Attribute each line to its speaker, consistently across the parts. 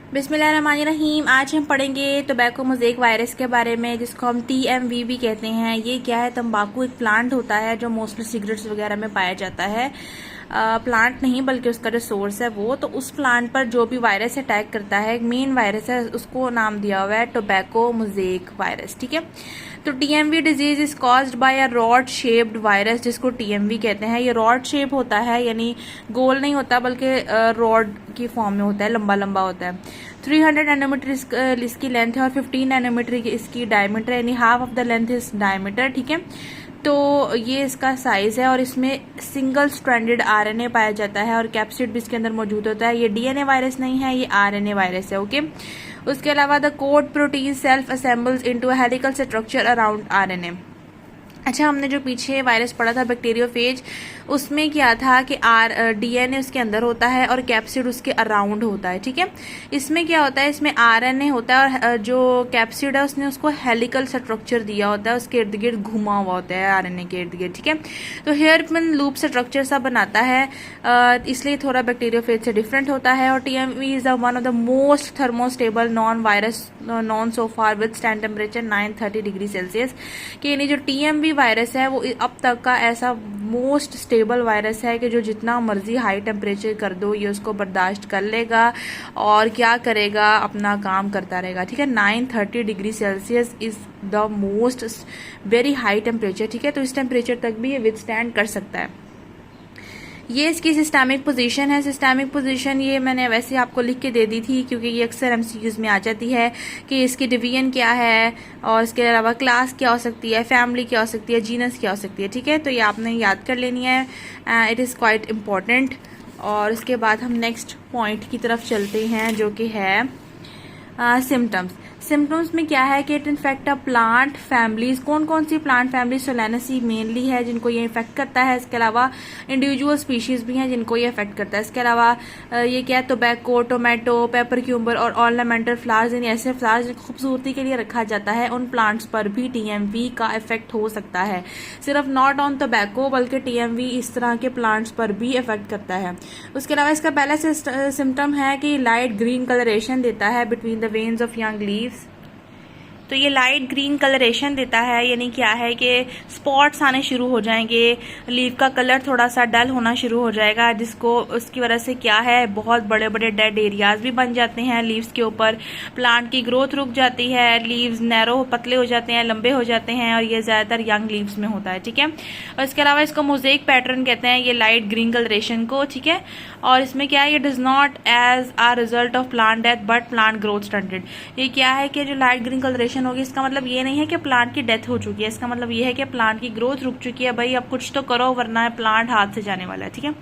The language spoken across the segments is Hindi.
Speaker 1: बिस्मिल्लाहिर्रहमानिर्रहीम। आज हम पढ़ेंगे टोबैको मोज़ेक वायरस के बारे में, जिसको हम TMV भी कहते हैं। ये क्या है? तंबाकू एक प्लांट होता है जो मोस्टली सिगरेट्स वगैरह में पाया जाता है। प्लांट नहीं बल्कि उसका जो सोर्स है वो, तो उस प्लांट पर जो भी वायरस अटैक करता है, एक मेन वायरस है, उसको नाम दिया हुआ है टोबैको मोज़ेक वायरस। ठीक है, तो TMV disease is caused by a rod shaped virus, जिसको TMV कहते हैं। ये रॉड शेप होता है, यानी गोल नहीं होता बल्कि रॉड की फॉर्म में होता है, लंबा लंबा होता है। 300 नैनोमीटर इसकी लेंथ है और 15 नैनोमीटर इसकी डायमीटर, यानी half of the length is diameter. ठीक है, तो ये इसका साइज है और इसमें सिंगल स्ट्रैंडेड RNA पाया जाता है और कैप्सिड भी इसके अंदर मौजूद होता है। ये DNA वायरस नहीं है, ये RNA वायरस है। ओके, उसके अलावा the code protein self assembles into a helical structure around RNA। अच्छा, हमने जो पीछे वायरस पढ़ा था बैक्टीरियोफेज, उसमें क्या था कि DNA उसके अंदर होता है और कैप्सिड उसके अराउंड होता है। ठीक है, इसमें क्या होता है, इसमें RNA होता है और जो कैप्सिड है उसने उसको हेलिकल स्ट्रक्चर दिया होता है, उसके इर्द गिर्द घुमा हुआ होता है RNA के इर्द गिर्द। ठीक है, तो हेयरपिन लूप स्ट्रक्चर सा बनाता है, इसलिए थोड़ा बैक्टीरियोफेज से डिफरेंट होता है। और TMV is one of the most thermostable non virus non so far with stand temperature 930 degree Celsius. कि यानी जो TMV वायरस है वो अब तक का ऐसा मोस्ट स्टेबल वायरस है कि जो जितना मर्जी हाई टेम्परेचर कर दो ये उसको बर्दाश्त कर लेगा और क्या करेगा, अपना काम करता रहेगा। ठीक है, 930 degree Celsius is the most very high temperature. ठीक है, तो इस टेम्परेचर तक भी ये विदस्टैंड कर सकता है। ये इसकी सिस्टमिक पोजीशन है। सिस्टमिक पोजीशन ये मैंने वैसे आपको लिख के दे दी थी क्योंकि ये अक्सर MCQs में आ जाती है कि इसकी डिवीजन क्या है और इसके अलावा क्लास क्या हो सकती है, फैमिली क्या हो सकती है, जीनस क्या हो सकती है। ठीक है, तो ये आपने याद कर लेनी है, इट इज़ क्वाइट इम्पॉर्टेंट। और उसके बाद हम नेक्स्ट पॉइंट की तरफ चलते हैं जो कि है सिम्टम्स। सिम्टम्स में क्या है कि it infect a plant families. कौन कौन सी प्लांट फैमिली? सोलेनेसी मेनली है जिनको ये इफेक्ट करता है। इसके अलावा इंडिविजुअल स्पीशीज भी हैं जिनको ये इफेक्ट करता है। इसके अलावा ये क्या है, टोबैको, टोमेटो, पेपर क्यूम्बर और ऑर्नामेंटल फ्लावर्स, यानी ऐसे फ्लावर्स जिनको खूबसूरती के लिए रखा जाता है, उन प्लांट्स पर भी TMV का इफेक्ट हो सकता है। सिर्फ नॉट ऑन टोबैको बल्कि TMV इस तरह के प्लांट्स पर भी इफेक्ट करता है। उसके अलावा इसका पहला सिम्टम है कि लाइट ग्रीन कलरेशन देता है between the veins of young leaves. तो ये लाइट ग्रीन कलरेशन देता है, यानी क्या है कि स्पॉट्स आने शुरू हो जाएंगे, लीव का कलर थोड़ा सा डल होना शुरू हो जाएगा, जिसको उसकी वजह से क्या है, बहुत बड़े बड़े डेड एरियाज भी बन जाते हैं लीव्स के ऊपर। प्लांट की ग्रोथ रुक जाती है, लीव्स नैरो पतले हो जाते हैं, लंबे हो जाते हैं और ये ज्यादातर यंग लीव्स में होता है। ठीक है, और इसके अलावा इसको मोज़ेक पैटर्न कहते हैं, ये लाइट ग्रीन कलरेशन को। ठीक है, और इसमें क्या है, ये does not as a result of plant death but plant growth stunted. ये क्या है कि जो लाइट ग्रीन कलरेशन होगी, इसका मतलब ये नहीं है कि प्लांट की डेथ हो चुकी है, इसका मतलब ये है कि प्लांट की ग्रोथ रुक चुकी है। भाई अब कुछ तो करो वरना प्लांट हाथ से जाने वाला है। ठीक है,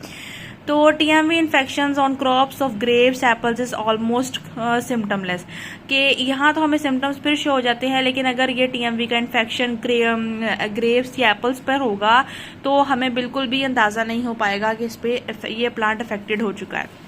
Speaker 1: तो TMV infections on crops of grapes apples is almost symptomless. कि यहाँ तो हमें सिम्टम्स फिर शो हो जाते हैं, लेकिन अगर ये TMV का इन्फेक्शन ग्रेप्स या एप्पल्स पर होगा तो हमें बिल्कुल भी अंदाजा नहीं हो पाएगा कि इस पे ये प्लांट अफेक्टेड हो चुका है।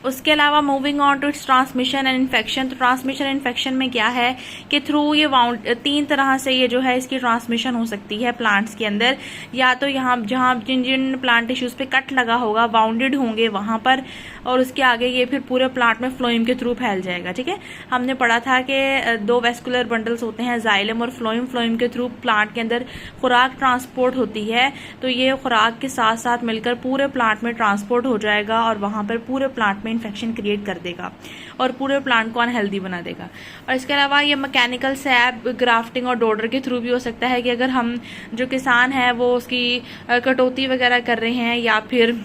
Speaker 1: उसके अलावा moving on to its transmission and infection. तो ट्रांसमिशन इन्फेक्शन में क्या है कि थ्रू ये तीन तरह से ये जो है इसकी ट्रांसमिशन हो सकती है प्लांट्स के अंदर। या तो यहाँ जहाँ जिन जिन प्लांट टिश्यूज पे कट लगा होगा, बाउंडेड होंगे वहां पर, और उसके आगे ये फिर पूरे प्लांट में फ्लोएम के थ्रू फैल जाएगा। ठीक है, हमने पढ़ा था कि दो वेस्कुलर बंडल्स होते हैं, जाइलम और फ्लोएम। फ्लोएम के थ्रू प्लांट के अंदर खुराक ट्रांसपोर्ट होती है, तो ये खुराक के साथ साथ मिलकर पूरे प्लांट में ट्रांसपोर्ट हो जाएगा और वहां पर पूरे प्लांट में इन्फेक्शन क्रिएट कर देगा और पूरे प्लांट को अनहेल्दी बना देगा। और इसके अलावा ये मैकेनिकल सैप, ग्राफ्टिंग और डोडर के थ्रू भी हो सकता है कि अगर हम जो किसान है वो उसकी कटौती वगैरह कर रहे हैं, या फिर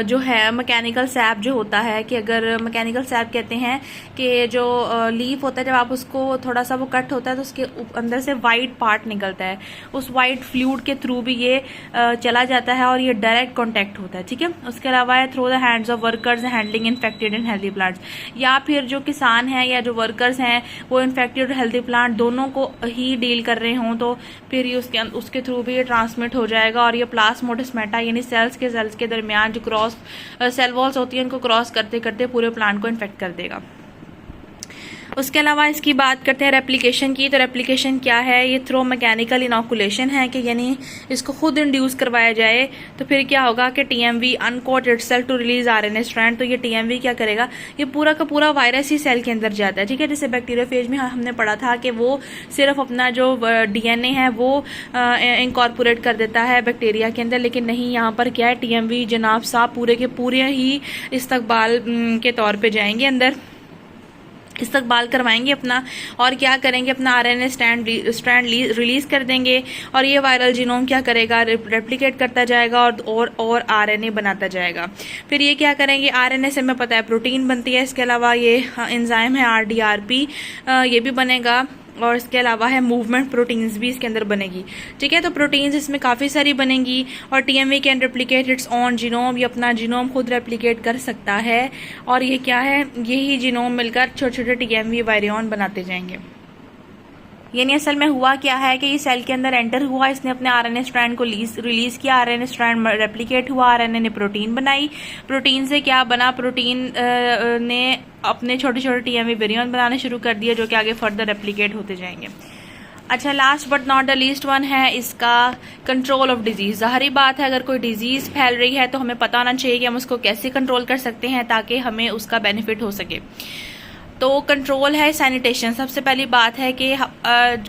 Speaker 1: जो है मैकेनिकल सैप जो होता है, कि अगर मैकेनिकल सैप कहते हैं कि जो लीफ होता है जब आप उसको थोड़ा सा वो कट होता है तो उसके अंदर से वाइट पार्ट निकलता है, उस वाइट फ्लूइड के थ्रू भी ये चला जाता है और ये डायरेक्ट कांटेक्ट होता है। ठीक है, उसके अलावा है through the hands of workers handling infected and healthy plants. या फिर जो किसान हैं या जो वर्कर्स हैं वो इन्फेक्टेड और हेल्दी प्लांट दोनों को ही डील कर रहे हों तो फिर ये उसके थ्रू भी ये ट्रांसमिट हो जाएगा और ये प्लाज्मोडेस्माटा यानी सेल्स के दरमियान क्रॉस सेल वॉल्स होती है उनको क्रॉस करते करते पूरे प्लांट को इन्फेक्ट कर देगा। उसके अलावा इसकी बात करते हैं रेप्लिकेशन की। तो रेप्लिकेशन क्या है, ये थ्रो मैकेनिकल इनोकुलेशन है कि यानी इसको खुद इंड्यूस करवाया जाए। तो फिर क्या होगा कि TMV uncoat itself to release RNA strand. तो ये टीएमवी क्या करेगा, ये पूरा का पूरा वायरस ही सेल के अंदर जाता है, ठीक है। जैसे बैक्टीरियोफेज में हमने पढ़ा था कि वो सिर्फ अपना जो डीएनए है वो इनकॉर्पोरेट कर देता है बैक्टीरिया के अंदर, लेकिन नहीं, यहाँ पर क्या है, टीएमवी जनाब साहब पूरे के पूरे ही इस्तकबाल के तौर पे जाएंगे अंदर, इस्तकबाल करवाएंगे अपना, और क्या करेंगे, अपना आरएनए स्ट्रैंड रिलीज कर देंगे, और ये वायरल जीनोम क्या करेगा, रेप्लिकेट करता जाएगा और आरएनए बनाता जाएगा। फिर ये क्या करेंगे, आरएनए से हमें पता है प्रोटीन बनती है, इसके अलावा ये एंजाइम है आरडीआरपी, ये भी बनेगा, और इसके अलावा है मूवमेंट प्रोटीन्स भी इसके अंदर बनेगी, ठीक है। तो प्रोटीन्स इसमें काफ़ी सारी बनेंगी, और TMV can replicate it's on genome, ये अपना जीनोम खुद रेप्लिकेट कर सकता है, और ये क्या है, यही जीनोम मिलकर छोटे छोटे टीएमवी वायरियन बनाते जाएंगे। यानी असल में हुआ क्या है कि ये सेल के अंदर एंटर हुआ, इसने अपने आरएनए स्ट्रैंड को रिलीज किया, आरएनए स्ट्रैंड रेप्लिकेट हुआ, आरएनए ने प्रोटीन बनाई, प्रोटीन से क्या बना, प्रोटीन ने अपने छोटे छोटे टीएमवी वेरिएंट बनाने शुरू कर दिए, जो कि आगे फर्दर रेप्लिकेट होते जाएंगे। अच्छा, last but not the least one है इसका कंट्रोल ऑफ डिजीज। ज़ाहिर बात है, अगर कोई डिजीज फैल रही है तो हमें पता होना चाहिए कि हम उसको कैसे कंट्रोल कर सकते हैं ताकि हमें उसका बेनिफिट हो सके। तो कंट्रोल है सैनिटेशन। सबसे पहली बात है कि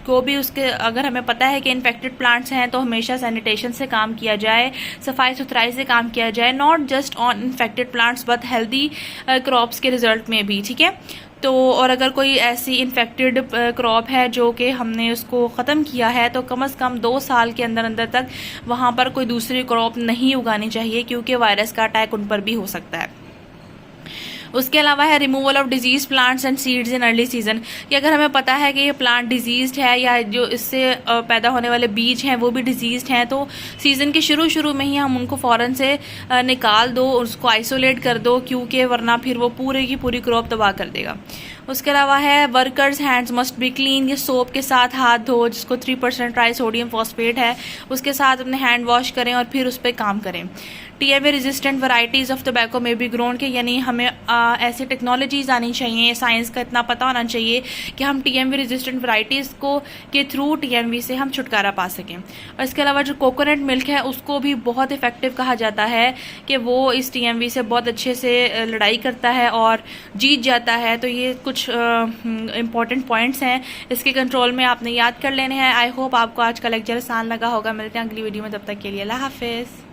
Speaker 1: को भी उसके, अगर हमें पता है कि इन्फेक्टेड प्लांट्स हैं तो हमेशा सैनिटेशन से काम किया जाए, सफाई सुथराई से काम किया जाए, not just on infected plants but healthy crops के रिजल्ट में भी, ठीक है। तो और अगर कोई ऐसी इन्फेक्टेड क्रॉप है जो कि हमने उसको ख़त्म किया है तो कम से कम 2 साल के अंदर अंदर तक वहाँ पर कोई दूसरी क्रॉप नहीं उगानी चाहिए, क्योंकि वायरस का अटैक उन पर भी हो सकता है। उसके अलावा है removal of disease plants and seeds in early season, कि अगर हमें पता है कि ये प्लांट डिजीज्ड है या जो इससे पैदा होने वाले बीज हैं वो भी डिजीज्ड हैं, तो सीजन के शुरू में ही हम उनको फौरन से निकाल दो, उसको आइसोलेट कर दो, क्योंकि वरना फिर वो पूरे की पूरी क्रॉप तबाह कर देगा। उसके अलावा है workers hands must be clean, ये सोप के साथ हाथ धो, जिसको 3% ट्राइसोडियम फॉस्फेट है, उसके साथ अपने हैंड वॉश करें और फिर उस पर काम करें। TMV resistant varieties of tobacco में बी ग्रोन, के यानी हमें ऐसी टेक्नोलॉजीज आनी चाहिए, साइंस का इतना पता होना चाहिए कि हम टीएमवी रेजिस्टेंट वैरायटीज को के थ्रू टीएमवी से हम छुटकारा पा सकें। और इसके अलावा जो कोकोनट मिल्क है उसको भी बहुत इफेक्टिव कहा जाता है कि वो इस टीएमवी से बहुत अच्छे से लड़ाई करता है और जीत जाता है। तो ये कुछ इंपॉर्टेंट पॉइंट्स हैं, इसके कंट्रोल में आपने याद कर लेने हैं। आई होप आपको आज का लेक्चर आसान लगा होगा। मिलते हैं अगली वीडियो में, तब तक के लिए अल्लाह हाफिज़।